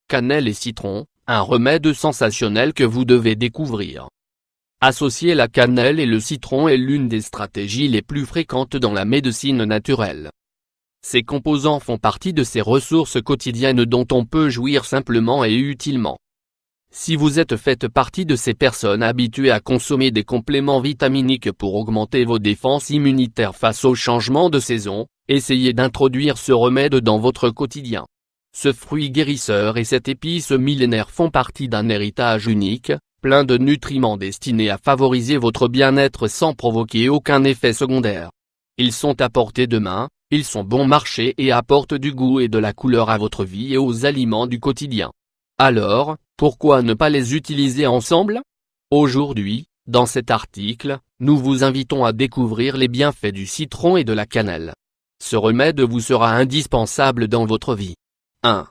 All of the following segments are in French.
Cannelle et citron, un remède sensationnel que vous devez découvrir. Associer la cannelle et le citron est l'une des stratégies les plus fréquentes dans la médecine naturelle. Ces composants font partie de ces ressources quotidiennes dont on peut jouir simplement et utilement. Si vous faites partie de ces personnes habituées à consommer des compléments vitaminiques pour augmenter vos défenses immunitaires face aux changements de saison, essayez d'introduire ce remède dans votre quotidien. Ce fruit guérisseur et cette épice millénaire font partie d'un héritage unique, plein de nutriments destinés à favoriser votre bien-être sans provoquer aucun effet secondaire. Ils sont à portée de main, ils sont bon marché et apportent du goût et de la couleur à votre vie et aux aliments du quotidien. Alors, pourquoi ne pas les utiliser ensemble? Aujourd'hui, dans cet article, nous vous invitons à découvrir les bienfaits du citron et de la cannelle. Ce remède vous sera indispensable dans votre vie. 1.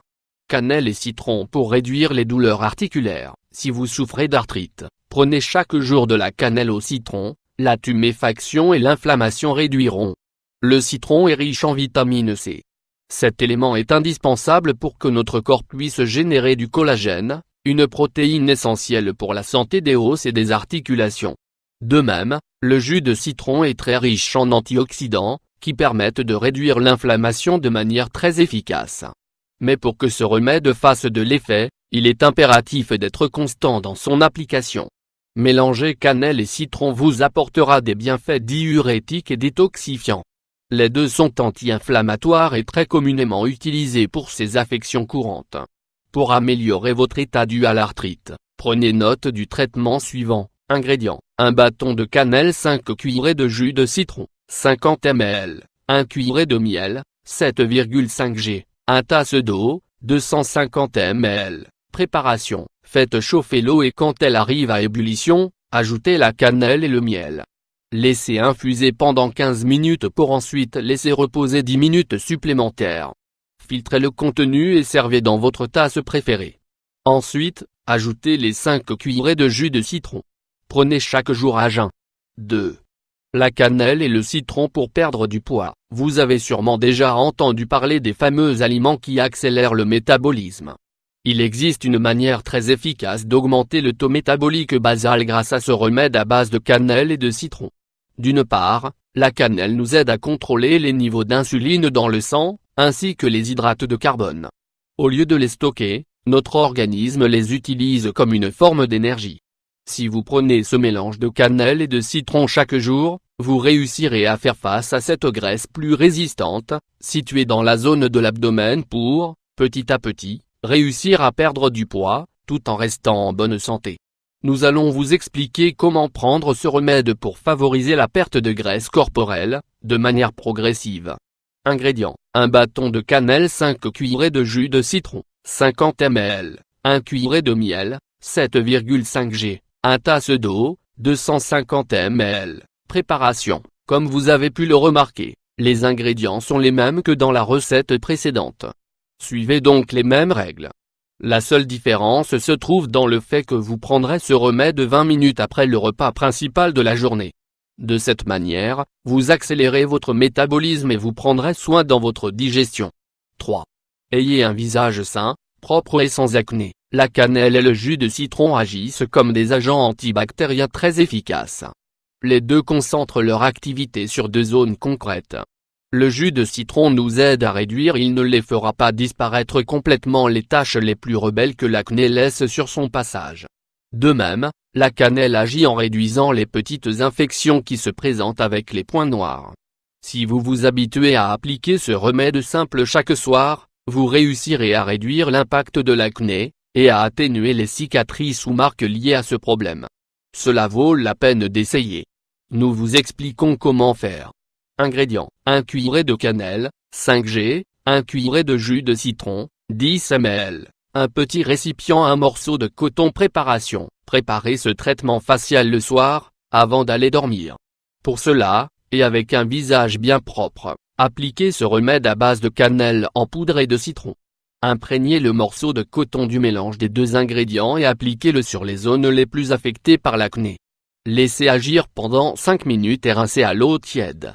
Cannelle et citron pour réduire les douleurs articulaires. Si vous souffrez d'arthrite, prenez chaque jour de la cannelle au citron, la tuméfaction et l'inflammation réduiront. Le citron est riche en vitamine C. Cet élément est indispensable pour que notre corps puisse générer du collagène, une protéine essentielle pour la santé des os et des articulations. De même, le jus de citron est très riche en antioxydants, qui permettent de réduire l'inflammation de manière très efficace. Mais pour que ce remède fasse de l'effet, il est impératif d'être constant dans son application. Mélanger cannelle et citron vous apportera des bienfaits diurétiques et détoxifiants. Les deux sont anti-inflammatoires et très communément utilisés pour ces affections courantes. Pour améliorer votre état dû à l'arthrite, prenez note du traitement suivant. Ingrédients: un bâton de cannelle, 5 cuillerées de jus de citron, 50 ml, 1 cuillerée de miel, 7,5 g, 1 tasse d'eau, 250 ml. Préparation: faites chauffer l'eau et quand elle arrive à ébullition, ajoutez la cannelle et le miel. Laissez infuser pendant 15 minutes pour ensuite laisser reposer 10 minutes supplémentaires. Filtrez le contenu et servez dans votre tasse préférée. Ensuite, ajoutez les 5 cuillerées de jus de citron. Prenez chaque jour à jeun. 2. La cannelle et le citron pour perdre du poids. Vous avez sûrement déjà entendu parler des fameux aliments qui accélèrent le métabolisme. Il existe une manière très efficace d'augmenter le taux métabolique basal grâce à ce remède à base de cannelle et de citron. D'une part, la cannelle nous aide à contrôler les niveaux d'insuline dans le sang, ainsi que les hydrates de carbone. Au lieu de les stocker, notre organisme les utilise comme une forme d'énergie. Si vous prenez ce mélange de cannelle et de citron chaque jour, vous réussirez à faire face à cette graisse plus résistante, située dans la zone de l'abdomen pour, petit à petit, réussir à perdre du poids, tout en restant en bonne santé. Nous allons vous expliquer comment prendre ce remède pour favoriser la perte de graisse corporelle, de manière progressive. Ingrédients: un bâton de cannelle, 5 cuillerées de jus de citron, 50 ml, 1 cuillerée de miel, 7,5 g, 1 tasse d'eau, 250 ml. Préparation: comme vous avez pu le remarquer, les ingrédients sont les mêmes que dans la recette précédente. Suivez donc les mêmes règles. La seule différence se trouve dans le fait que vous prendrez ce remède 20 minutes après le repas principal de la journée. De cette manière, vous accélérez votre métabolisme et vous prendrez soin dans votre digestion. 3. Ayez un visage sain, propre et sans acné. La cannelle et le jus de citron agissent comme des agents antibactériens très efficaces. Les deux concentrent leur activité sur deux zones concrètes. Le jus de citron nous aide à réduire, il ne les fera pas disparaître complètement, les taches les plus rebelles que l'acné laisse sur son passage. De même, la cannelle agit en réduisant les petites infections qui se présentent avec les points noirs. Si vous vous habituez à appliquer ce remède simple chaque soir, vous réussirez à réduire l'impact de l'acné, et à atténuer les cicatrices ou marques liées à ce problème. Cela vaut la peine d'essayer. Nous vous expliquons comment faire. Ingrédients: 1 cuillerée de cannelle, 5 g, 1 cuillerée de jus de citron, 10 ml, un petit récipient, un morceau de coton. Préparation: préparez ce traitement facial le soir, avant d'aller dormir. Pour cela, et avec un visage bien propre, appliquez ce remède à base de cannelle en poudre et de citron. Imprégnez le morceau de coton du mélange des deux ingrédients et appliquez-le sur les zones les plus affectées par l'acné. Laissez agir pendant 5 minutes et rincez à l'eau tiède.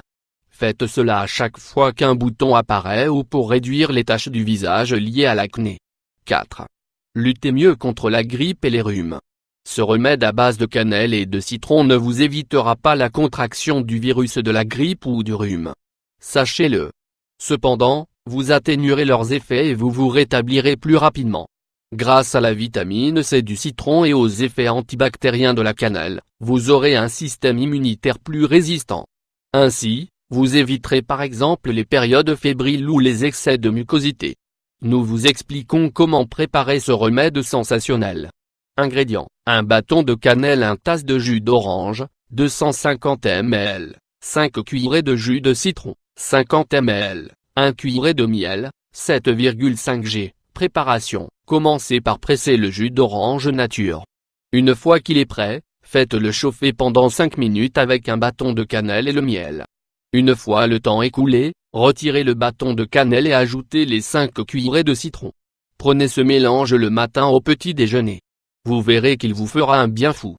Faites cela à chaque fois qu'un bouton apparaît ou pour réduire les taches du visage liées à l'acné. 4. Luttez mieux contre la grippe et les rhumes. Ce remède à base de cannelle et de citron ne vous évitera pas la contraction du virus de la grippe ou du rhume. Sachez-le. Cependant, vous atténuerez leurs effets et vous vous rétablirez plus rapidement. Grâce à la vitamine C du citron et aux effets antibactériens de la cannelle, vous aurez un système immunitaire plus résistant. Ainsi, vous éviterez par exemple les périodes fébriles ou les excès de mucosité. Nous vous expliquons comment préparer ce remède sensationnel. Ingrédients: un bâton de cannelle, une tasse de jus d'orange, 250 ml, 5 cuillerées de jus de citron, 50 ml, 1 cuillerée de miel, 7,5 g. Préparation: commencez par presser le jus d'orange nature. Une fois qu'il est prêt, faites-le chauffer pendant 5 minutes avec un bâton de cannelle et le miel. Une fois le temps écoulé, retirez le bâton de cannelle et ajoutez les 5 cuillerées de citron. Prenez ce mélange le matin au petit déjeuner. Vous verrez qu'il vous fera un bien fou.